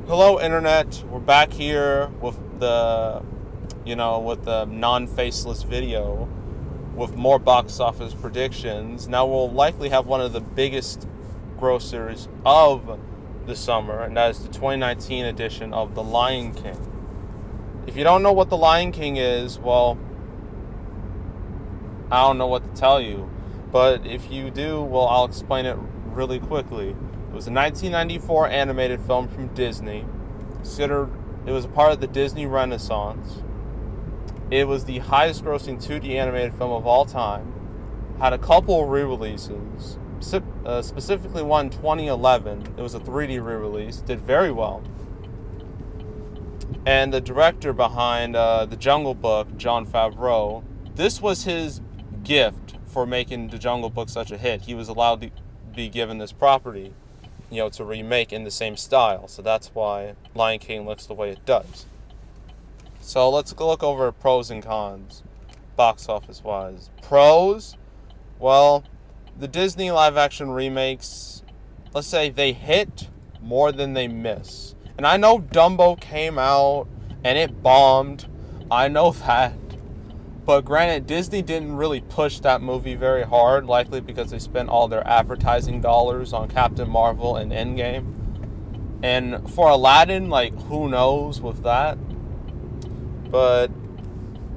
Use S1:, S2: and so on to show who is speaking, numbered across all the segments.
S1: Hello, internet. We're back here with the non-faceless video with more box office predictions. Now we'll likely have one of the biggest grossers of the summer, and that is the 2019 edition of The Lion King. If you don't know what The Lion King is, well, I don't know what to tell you. But if you do, well, I'll explain it really quickly. It was a 1994 animated film from Disney. It was a part of the Disney Renaissance. It was the highest grossing 2D animated film of all time. Had a couple of re-releases, specifically one in 2011. It was a 3D re-release. Did very well. And the director behind The Jungle Book, Jon Favreau, this was his gift for making The Jungle Book such a hit. He was allowed to be given this property, to remake in the same style. So that's why Lion King looks the way it does. So let's look over pros and cons, box office wise. Pros, well, the Disney live action remakes, let's say they hit more than they miss. And I know Dumbo came out and it bombed. I know that. But granted, Disney didn't really push that movie very hard, likely because they spent all their advertising dollars on Captain Marvel and Endgame. And for Aladdin, who knows with that? But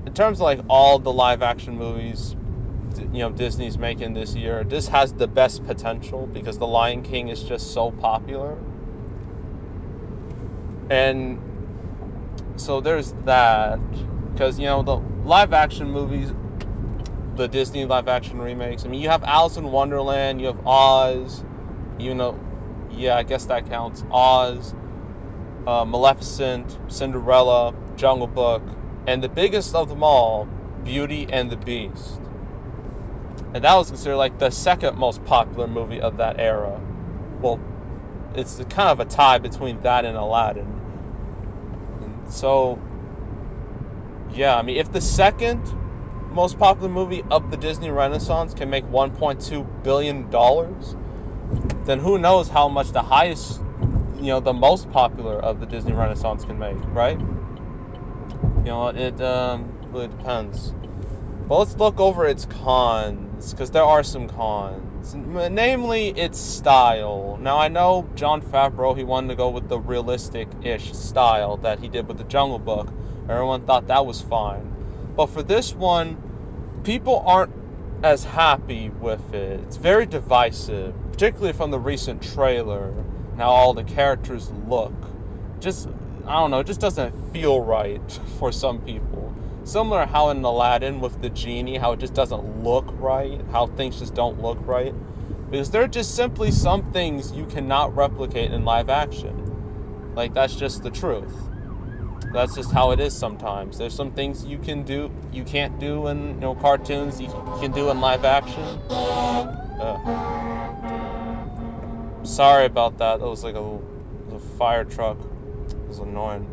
S1: in terms of all the live action movies, Disney's making this year, this has the best potential because The Lion King is just so popular. And so there's that. Because, the live action movies, the Disney live action remakes, you have Alice in Wonderland, you have Oz, I guess that counts. Oz, Maleficent, Cinderella, Jungle Book, and the biggest of them all, Beauty and the Beast. And that was considered the second most popular movie of that era. Well, it's kind of a tie between that and Aladdin. And so, yeah, if the second most popular movie of the Disney Renaissance can make $1.2 billion, then who knows how much the highest, the most popular of the Disney Renaissance can make, right? It really depends. But let's look over its cons, because there are some cons. Namely, its style. Now, I know Jon Favreau, he wanted to go with the realistic-ish style that he did with The Jungle Book. Everyone thought that was fine. But for this one, people aren't as happy with it. It's very divisive, particularly from the recent trailer and how all the characters look. It just doesn't feel right for some people. Similar how in Aladdin with the genie, how it just doesn't look right, how things just don't look right. Because there are just simply some things you cannot replicate in live action. That's just the truth. That's just how it is sometimes. There's some things you can't do in cartoons, you can do in live action. Sorry about that. That was a fire truck. It was annoying.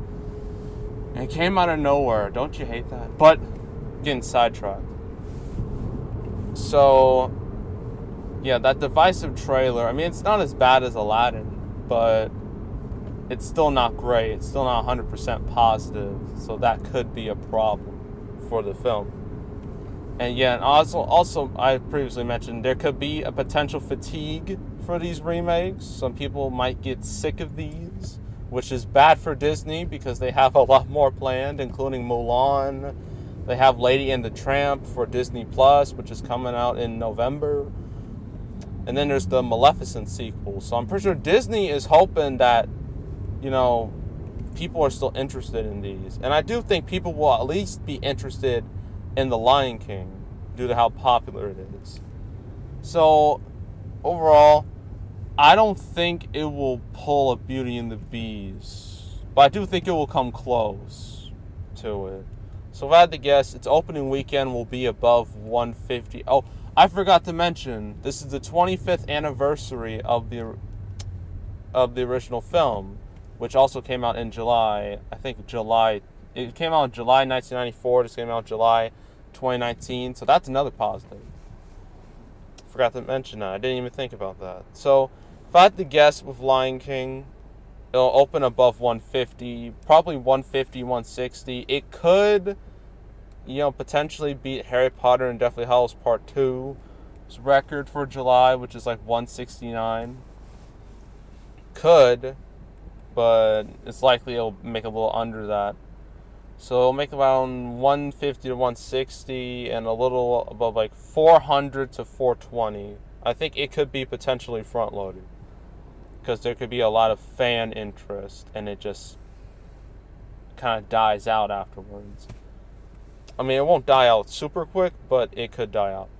S1: And it came out of nowhere. Don't you hate that? But getting sidetracked. So, yeah, that divisive trailer. It's not as bad as Aladdin, but it's still not great. It's still not 100% positive. So that could be a problem for the film. And yeah, and also I previously mentioned there could be a potential fatigue for these remakes. Some people might get sick of these, which is bad for Disney because they have a lot more planned, including Mulan. They have Lady and the Tramp for Disney Plus, which is coming out in November. And then there's the Maleficent sequel. So I'm pretty sure Disney is hoping that, people are still interested in these. And I do think people will at least be interested in The Lion King due to how popular it is. So, overall, I don't think it will pull a Beauty and the Beast, but I do think it will come close to it. So if I had to guess, its opening weekend will be above 150. Oh, I forgot to mention, this is the 25th anniversary of the original film, which also came out in July. It came out in July 1994. This came out in July 2019. So that's another positive. Forgot to mention that. I didn't even think about that. So if I had to guess with Lion King, It'll open above 150, probably 150, 160. It could, potentially beat Harry Potter and Deathly Hallows Part 2's record for July, which is like 169. Could, but it's likely it'll make a little under that. So it'll make around 150 to 160 and a little above like 400 to 420. I think it could be potentially front-loaded because there could be a lot of fan interest and it just kind of dies out afterwards. I mean, it won't die out super quick, but it could die out.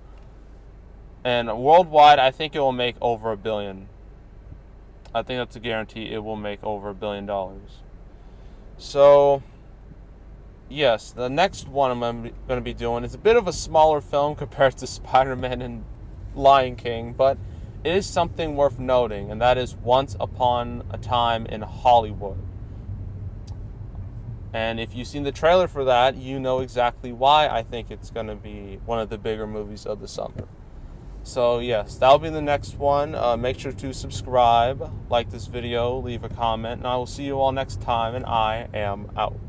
S1: And worldwide, I think it will make over $1 billion. I think that's a guarantee. It will make over $1 billion. So, yes, the next one I'm going to be doing is a bit of a smaller film compared to Spider-Man and Lion King, but it is something worth noting, and that is Once Upon a Time in Hollywood. And if you've seen the trailer for that, you know exactly why I think it's going to be one of the bigger movies of the summer. So yes, that'll be the next one. Make sure to subscribe, like this video, leave a comment, and I will see you all next time, and I am out.